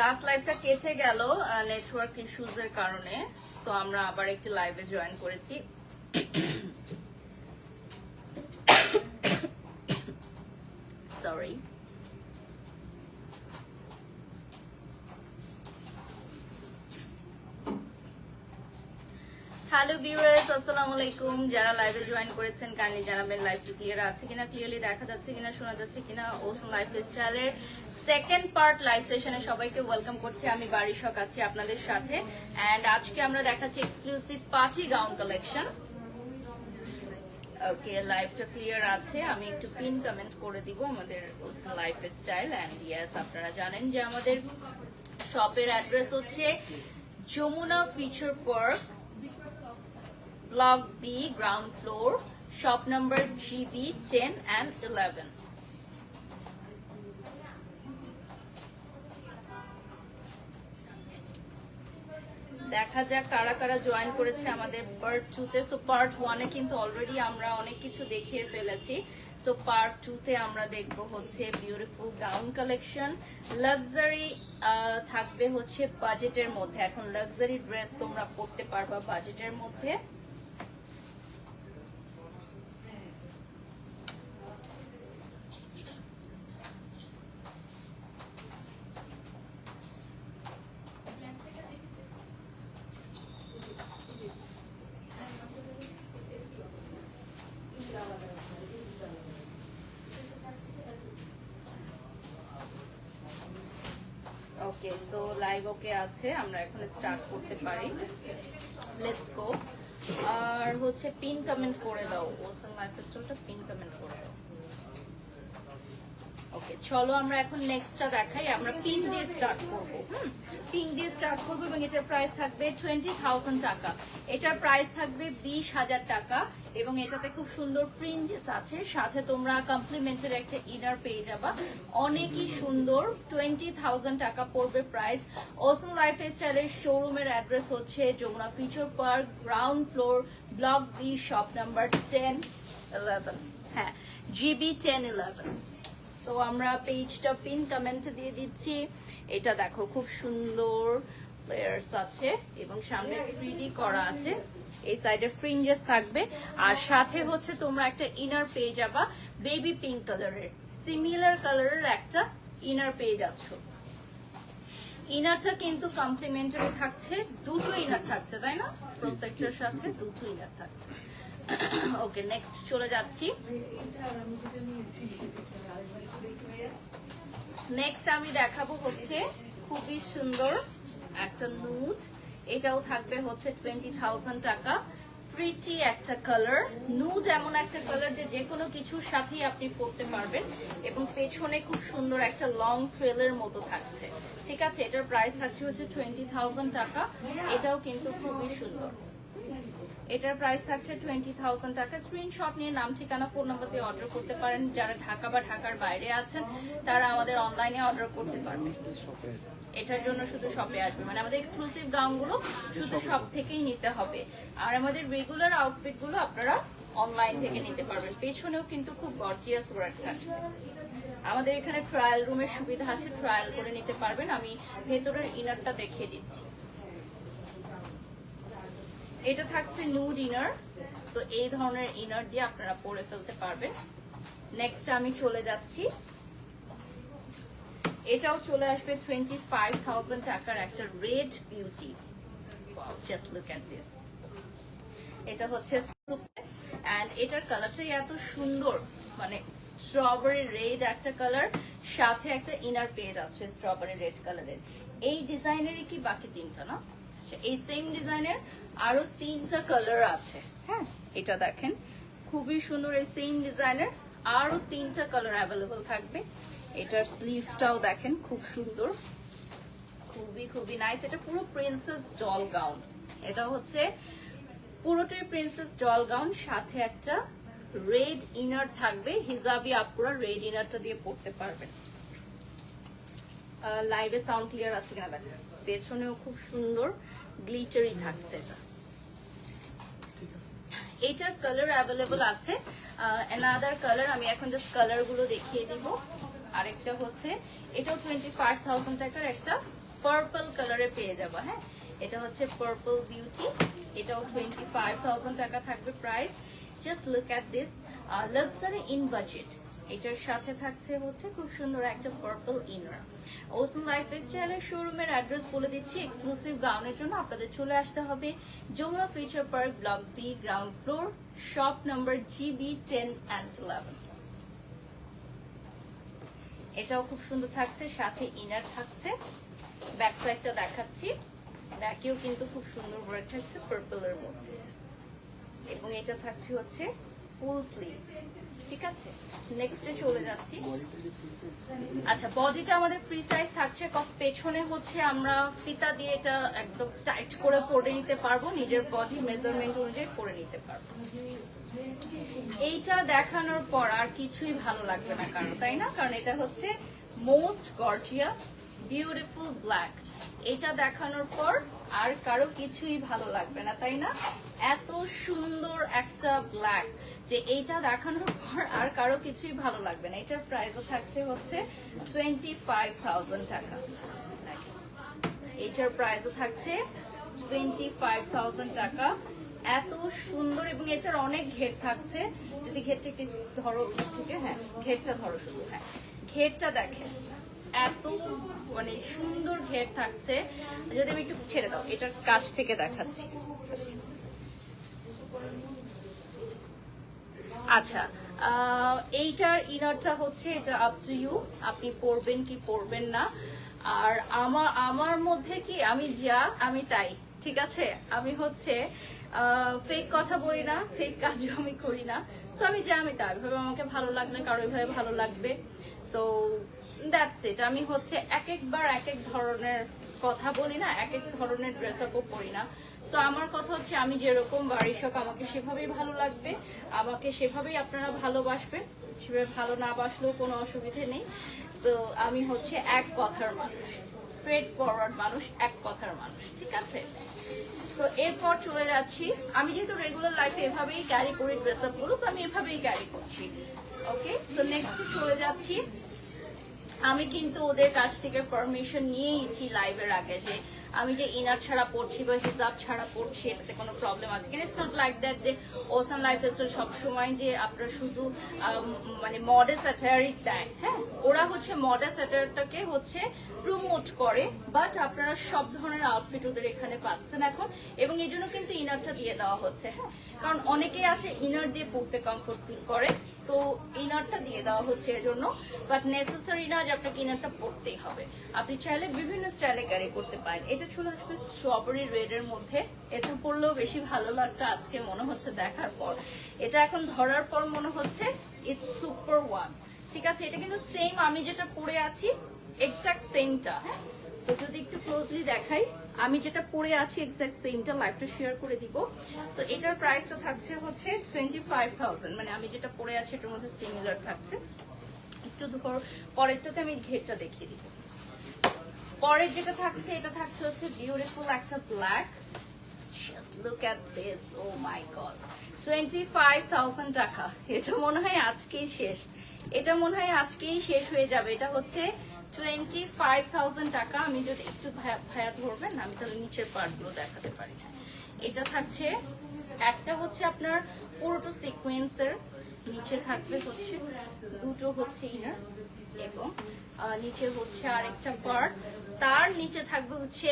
Last লাইভটা কেটে গেল নেটওয়ার্ক ইস্যুজ এর কারণে, সো আমরা আবার একটি লাইভে জয়েন করেছি। সরি। হ্যালো ভিউয়ার্স, আসসালামু আলাইকুম। যারা লাইভে জয়েন করেছেন কাইন্ডলি জানাবেন লাইভটা ক্লিয়ার আছে কিনা, ক্লিয়ারলি দেখা যাচ্ছে কিনা, শোনা যাচ্ছে কিনা। ওশন লাইফস্টাইলের সেকেন্ড পার্ট লাইভ সেশনে সবাইকে ওয়েলকাম করছি। আমি বারিশক আছি আপনাদের সাথে, এন্ড আজকে আমরা দেখাচ্ছি এক্সক্লুসিভ পার্টি গাউন কালেকশন। ওকে, লাইভটা ক্লিয়ার আছে। আমি একটু পিন কমেন্ট করে দিব আমাদের ওশন লাইফস্টাইল। এন্ড ইয়েস, আপনারা জানেন যে আমাদের শপের অ্যাড্রেস হচ্ছে Jamuna future park, Block B, ground floor, shop number GB 10 and 11. দেখা যাক কারা কারা জয়েন করেছে আমাদের পার্ট 2 তে। সো পার্ট 1 এ কিন্তু অলরেডি আমরা অনেক কিছু দেখিয়ে ফেলেছি। সো পার্ট 2 তে আমরা দেখব হচ্ছে বিউটিফুল গাউন কালেকশন। লাক্সারি থাকবে হচ্ছে বাজেটের মধ্যে। এখন লাক্সারি ড্রেস তোমরা পরতে পারবা বাজেটের মধ্যে। ওকে, সো লাইভ ওকে আছে, আমরা এখন স্টার্ট করতে পারি। Let's go. আর হচ্ছে পিন কমেন্ট করে দাও, ওশন লাইফস্টাইলটা পিন কমেন্ট করে দাও। ওকে, চলো আমরা এখন নেক্সটটা দেখাই। আমরা পিন দিয়ে স্টার্ট করব। পিন দিয়ে স্টার্ট করব এবং এটার প্রাইস থাকবে 20,000 টাকা। এটার প্রাইস থাকবে 20,000 টাকা এবং এটাতে খুব সুন্দর ফ্রিঞ্জেস আছে, সাথে তোমরা কমপ্লিমেন্টের একটা ইনার পেয়ে যাবা। অনেকই সুন্দর। 20,000 টাকা পড়বে প্রাইস। ওশন লাইফস্টাইলের শোরুমের অ্যাড্রেস হচ্ছে Jamuna future park, ground floor, block B, shop number 10-11। হ্যাঁ, GB 10-11। সো আমরা পেজটা পিন কমেন্ট দিয়ে দিচ্ছি। এটা দেখো খুব সুন্দর লেয়ার্স আছে এবং সামনে 3D করা আছে। এই সাইডে ফ্রিঞ্জেস থাকবে আর সাথে হচ্ছে তোমরা একটা ইনার পেয়ে যাবা বেবি পিঙ্ক কালারের, সিমিলার কালারের একটা ইনার পেয়ে যাচ্ছ। ইনারটা কিন্তু কমপ্লিমেন্টারি থাকছে, দুটো ইনার থাকছে, তাই না? প্রত্যেকটার সাথে দুটো ইনার থাকছে। ওকে, নেক্সট চলে যাচ্ছি। নেক্সট আমি দেখাবো হচ্ছে খুবই সুন্দর একটা নুড। এটাও থাকবে হচ্ছে 20,000 টাকা। প্রিটি একটা কালার, নুড এমন একটা কালার যে কোনো কিছুর সাথেই আপনি পরতে পারবেন এবং পেছনে খুব সুন্দর একটা লং ট্রেলের মতো থাকছে। ঠিক আছে, এটার প্রাইস থাকছে হচ্ছে 20,000 টাকা। এটাও কিন্তু খুবই সুন্দর। এটার প্রাইস থাকছে 20,000 টাকা। স্ক্রিনশট নিয়ে নাম, ঠিকানা, ফোন নাম্বার দিয়ে অর্ডার করতে পারেন। যারা ঢাকা বা ঢাকার বাইরে আছেন তারা আমাদের অনলাইনে অর্ডার করতে পারবে। এটার জন্য শুধু শপে আসবে, মানে আমাদের এক্সক্লুসিভ গাউনগুলো শুধু শপ থেকেই নিতে হবে। আর আমাদের রেগুলার আউটফিটগুলো আপনারা অনলাইন থেকে নিতে পারবেন। পেছনেও কিন্তু খুব গর্জিয়াস ওয়ার্ক থাকছে। আমাদের এখানে ট্রায়াল রুমের সুবিধা আছে, ট্রায়াল করে নিতে পারবেন। আমি ভেতরের ইনারটা দেখিয়ে দিচ্ছি। এটা থাকছে নুড ইনার। সো এই ধরনের ইনার দিয়ে আপনারা পরে ফেলতে পারবেন। নেক্সট আমি চলে যাচ্ছি। এটাও চলে আসবে 25,000 টাকার একটা red beauty. Just look at this. এটা হচ্ছে এন্ড এটার কালারটাই এত সুন্দর, মানে স্ট্রবেরি রেড একটা কালার, সাথে একটা ইনার পেয়ে যাচ্ছে স্ট্রবেরি রেড কালারের। এই ডিজাইনেরই কি বাকি তিনটা না? এই সেম ডিজাইনের আরো 3টা কালার আছে। হ্যাঁ, এটা দেখেন খুবই সুন্দর। এই সেম ডিজাইনের আরো 3টা কালার অ্যাভেলেবল থাকবে। এটার স্লিভটাও দেখেন খুব সুন্দর, খুবই খুবই নাইস। এটা পুরো প্রিন্সেস ডল গাউন। এটা হচ্ছে পুরোটাই প্রিন্সেস ডল গাউন, সাথে একটা রেড ইনার থাকবে। হিজাবি আপুরা রেড ইনারটা দিয়ে পরতে পারবেন। লাইভে সাউন্ড ক্লিয়ার আছে কিনা দেখেন। পেছনেও খুব সুন্দর গ্লিটারি থাকছে। এটার কালার অ্যাভেলেবল আছে। অ্যানাদার কালার আমি এখন জাস্ট কালার গুলো দেখিয়ে দিব। আরেকটা হচ্ছে এটাও 25,000 টাকার একটা পার্পল কালারে পেয়ে যাবো। হ্যাঁ, এটা হচ্ছে পার্পল বিউটি, এটাও 25,000 টাকা থাকবে price. Just look at this luxury in budget. এটার সাথে থাকছে হচ্ছে খুব সুন্দর একটা পার্পল ইনার। ওসন লাইফস্টাইলের শোরুমের অ্যাড্রেস বলে দিচ্ছি, এক্সক্লুসিভ গাউনের জন্য আপনাদের চলে আসতে হবে Jamuna future park, block B, ground floor, shop number GB 10 and 11। এটাও খুব সুন্দর থাকছে, সাথে ইনার থাকছে। ব্যাক সাইডটা দেখাচ্ছি, ব্যাকেও কিন্তু খুব সুন্দর ওয়ার্ক থাকছে পার্পলের মধ্যে, এবং এটা থাকছে হচ্ছে ফুল স্লিভ। ঠিক আছে, নেক্সটে চলে যাচ্ছি। আচ্ছা, বডিটা আমাদের ফ্রি সাইজ থাকছে, কজ পেছনে হচ্ছে আমরা ফিতা দিয়ে এটা একদম টাইট করে পরে নিতে পারবো, নিজের বডি মেজারমেন্ট অনুযায়ী পরে নিতে পারবো। এইটা দেখানোর পর আর কিছুই ভালো লাগবে না কারো, তাই না? কারণ এটা হচ্ছে মোস্ট গর্জিয়াস বিউটিফুল ব্ল্যাক। এটা দেখানোর পর আর কারো কিছুই ভালো লাগবে না, তাই না? এত সুন্দর একটা ব্ল্যাক যে এইটা দেখানোর পর আর কারো কিছুই ভালো লাগবে না। এটার প্রাইসও থাকছে হচ্ছে 25,000 টাকা। এটার প্রাইসও থাকছে 25,000 টাকা। এত সুন্দর, এবং এটার অনেক ঘের থাকছে। যদি ঘেরটা একটু ধরো থেকে, হ্যাঁ ঘেরটা ধরো শুধু, হ্যাঁ ঘেরটা দেখেন, এত মানে সুন্দর ঘের থাকছে। যদি আমি একটু ছেড়ে দাও, এটার কাছ থেকে দেখাচ্ছি। আচ্ছা, এইটার ইনারটা হচ্ছে এটা আপ টু ইউ, আপনি পরবেন কি পরবেন না। আর আমার মধ্যে কি আমি যা আমি তাই, ঠিক আছে? আমি হচ্ছে ফেক কথা বলি না, ফেক কাজও আমি করি না। সো আমি যা আমি তাই, এভাবে আমাকে ভালো লাগলে কারো এভাবে ভালো লাগবে। So that's it. আমি হচ্ছে এক একবার এক এক ধরনের কথা বলি না, এক এক ধরনের ড্রেস আপও পরি না। সো আমার কথা হচ্ছে আমি যেরকম বাড়ির শখ, আমাকে সেভাবেই ভালো লাগবে, আমাকে সেভাবেই আপনারা ভালোবাসবেন, সেভাবে ভালো না বাসলেও কোনো অসুবিধে নেই। সো আমি হচ্ছে এক কথার মানুষ, স্ট্রেট ফরওয়ার্ড মানুষ, এক কথার মানুষ, ঠিক আছে? তো এরপর চলে যাচ্ছি, আমি যেহেতু রেগুলার লাইফে এভাবেই ক্যারি করি ড্রেস আপ গুলো, আমি এভাবেই ক্যারি করছি। ওকে, সো নেক্সট চলে যাচ্ছি। আমি কিন্তু ওদের কাছ থেকে পারমিশন নিয়েইছি লাইভের আগে যে আমি যে ইনার ছাড়া পড়ছি বা হিজাব ছাড়া পড়ছি এটাতে কোনো প্রবলেম আছে কিনা। ইটস নট লাইক দ্যাট যে ওসান লাইফস্টাইল সবসময় যে আপনারা শুধু মানে মডেল স্যাটারিক দেয়। হ্যাঁ, ওরা হচ্ছে মডেল স্যাটারটাকে হচ্ছে প্রমোট করে, বাট আপনারা সব ধরনের আউটফিট ওদের এখানে পাচ্ছেন এখন, এবং এই জন্য কিন্তু ইনারটা দিয়ে দেওয়া হচ্ছে। হ্যাঁ, কারণ অনেকেই আছে ইনার দিয়ে পড়তে কমফোর্ট ফিল করে, সো ইনারটা দিয়ে দেওয়া হচ্ছে এজন্য। বাট নেসেসারি না যে আপনাকে ইনারটা পড়তেই হবে, আপনি চাইলে বিভিন্ন স্টাইলে ক্যারি করতে পারেন। এটা চলে আসবে স্ট্রবেরি রেড এর মধ্যে, এটা পরলেও বেশি ভালো লাগতো আজকে মনে হচ্ছে দেখার পর। এটা এখন ধরার পর মনে হচ্ছে ইটস সুপার ওয়ান। ঠিক আছে, এটা কিন্তু সেম আমি যেটা পরে আছি এক্সাক্ট সেমটা। হ্যাঁ, তো যদি একটু ক্লোজলি দেখাই, আমি যেটা পরে আছি এক্সাক্ট সেমটা লাইভটা শেয়ার করে দিব। সো এটার প্রাইসটা থাকছে হচ্ছে 25,000, মানে আমি যেটা পরে আছি এটার মধ্যে সিমিলার থাকছে। একটু ধর পরেরটাতে আমি ঘেরটা দেখিয়ে দিব। পরের যেটা থাকছে এটা থাকছে হচ্ছে বিউটিফুল একটা black. Just look at this, oh my god, 25,000 টাকা। এটা মনে হয় আজকেই শেষ, এটা মনে হয় আজকেই শেষ হয়ে যাবে। এটা হচ্ছে 25,000 টাকা। আমি যদি একটু ভায়া ধরবেন, আমি তাহলে নিচের পার্টগুলো দেখাতে পারি। এটা থাকছে একটা হচ্ছে আপনার পুরোটা সিকোয়েন্সের, নিচে থাকবে হচ্ছে দুটো হচ্ছে ইনার, এবং নিচে হচ্ছে আরেকটা পার্ট, তার নিচে থাকবে হচ্ছে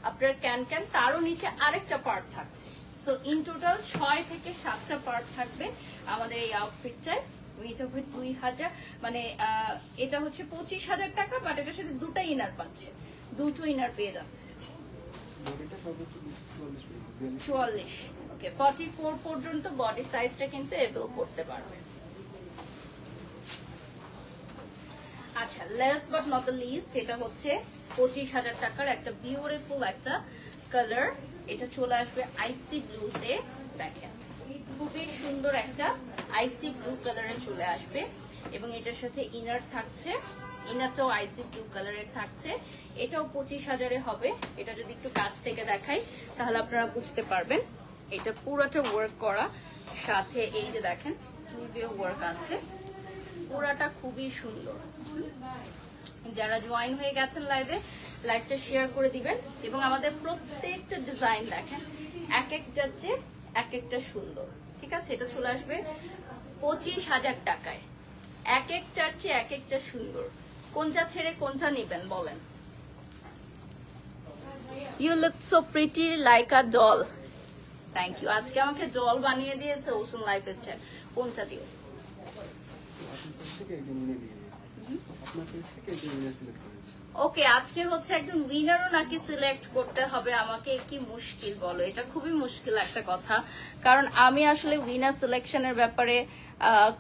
আপনার ক্যান, তারও নিচে আরেকটা পার্ট থাকছে। সো ইন টোটাল 6 থেকে 7টা পার্ট থাকবে আমাদের এই আউটফিটটায়। এটা হচ্ছে 2,000, মানে এটা হচ্ছে 25,000 টাকা, বাট এটার সাথে দুটো ইনার পাচ্ছে, দুটো ইনার পেয়ে যাচ্ছে। 44, ওকে 44 পর্যন্ত বডি সাইজটা কিন্তু এভেল করতে পারবে। আচ্ছা, last but not the least, এটা হচ্ছে 25,000 টাকার একটা বিউটিফুল একটা কালার। এটা চলে আসবে আইসি ব্লুতে, দেখেন খুবই সুন্দর একটা আইসি ব্লু কালারে চলে আসবে, এবং এটার সাথে ইনার থাকছে, ইনারটাও আইসি ব্লু কালারের থাকছে। এটাও 25,000-এ হবে। এটা যদি একটু কাছ থেকে দেখাই তাহলে আপনারা বুঝতে পারবেন। এটা পুরোটা ওয়ার্ক করা, সাথে এই যে দেখেন স্লিভে ওয়ার্ক আছে, পুরাটা খুবই সুন্দর। যারা জয়েন হয়ে গেছেন লাইভে লাইভটা শেয়ার করে দিবেন। এবং আমাদের প্রত্যেকটা ডিজাইন দেখেন এক একটার চেয়ে এক একটা সুন্দর, ঠিক আছে? এটা চলে আসবে 25,000 টাকায়, এক একটার চেয়ে এক একটা সুন্দর। কোনটা ছেড়ে কোনটা নেবেন বলেন? You look so pretty like a doll. Thank you. আজকে আমাকে ডল বানিয়ে দিয়েছে ওশন লাইফস্টাইল। কোনটা দিও? ওকে, আজকে হচ্ছে একজন উইনারও নাকি সিলেক্ট করতে হবে আমাকে, কি মুশকিল বলো, এটা খুবই মুশকিল একটা কথা। কারণ আমি আসলে উইনার সিলেকশনের ব্যাপারে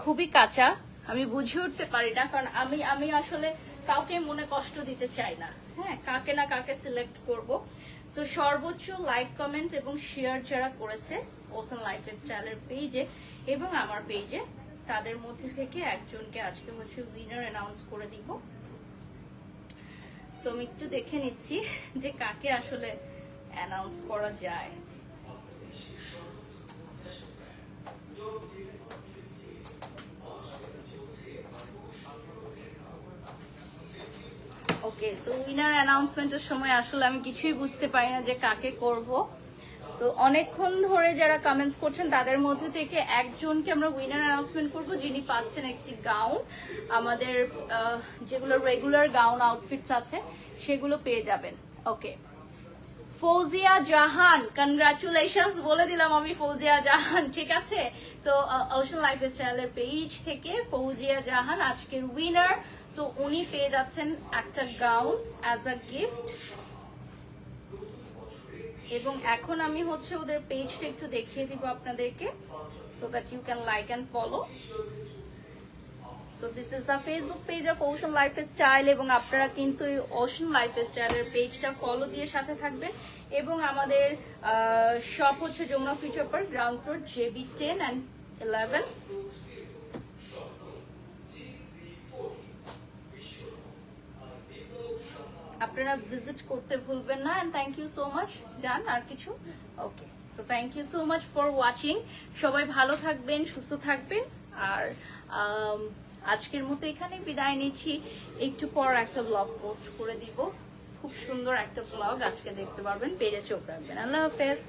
খুবই কাঁচা, আমি বুঝে উঠতে পারি না। কারণ আমি আসলে কাউকে মনে কষ্ট দিতে চাই না, হ্যাঁ, কাকে না কাকে সিলেক্ট করব। সো সর্বোচ্চ লাইক কমেন্ট এবং শেয়ার যারা করেছে ওশন লাইফস্টাইলের পেজে এবং আমার পেজে, তাদের মধ্যে থেকে একজনকে আজকে হচ্ছে উইনার অ্যানাউন্স করে দিব। সো আমি একটু দেখে নিচ্ছি যে কাকে আসলে অ্যানাউন্স করা যায়। ওকে, সো উইনার অ্যানাউন্সমেন্টের সময় আসলে আমি কিছুই বুঝতে পারি না যে কাকে করব। সো অনেকক্ষণ ধরে যারা কমেন্টস করছেন তাদের মধ্যে থেকে একজনকে আমরা উইনার অ্যানাউন্সমেন্ট করব, যিনি পাচ্ছেন একটি গাউন। আমাদের যেগুলো রেগুলার গাউন আউটফিটস আছে সেগুলো পেয়ে যাবেন। ওকে, ফৌজিয়া জাহান, কনগ্রাচুলেশনস বলে দিলাম আমি, ফৌজিয়া জাহান, ঠিক আছে? সো ওশন লাইফস্টাইলের পেজ থেকে ফৌজিয়া জাহান আজকের উইনার। সো উনি পেয়ে যাচ্ছেন একটা গাউন অ্যাজ আ গিফট। এবং এখন আমি হচ্ছে ওদের পেজটা একটু দেখিয়ে দিব আপনাদেরকে, so that you can like and follow. So this is the Facebook page of Ocean Lifestyle. এবং আপনারা কিন্তু ওশন লাইফস্টাইলের পেজটা ফলো দিয়ে সাথে থাকবেন। এবং আমাদের শপ হচ্ছে Jamuna future park, ground floor, JB 10 and 11। আপনারা ভিজিট করতে ভুলবেন না। And thank you so much. Done, আর কিছু? Okay, so thank you so much for watching. সবাই ভালো থাকবেন, সুস্থ থাকবেন। আর আজকের মতো এখানে বিদায় নিচ্ছি। একটু পর একটা ব্লগ পোস্ট করে দিব, খুব সুন্দর একটা ব্লগ আজকে দেখতে পারবেন, পেজে চোখ রাখবেন। আল্লাহ হাফেজ।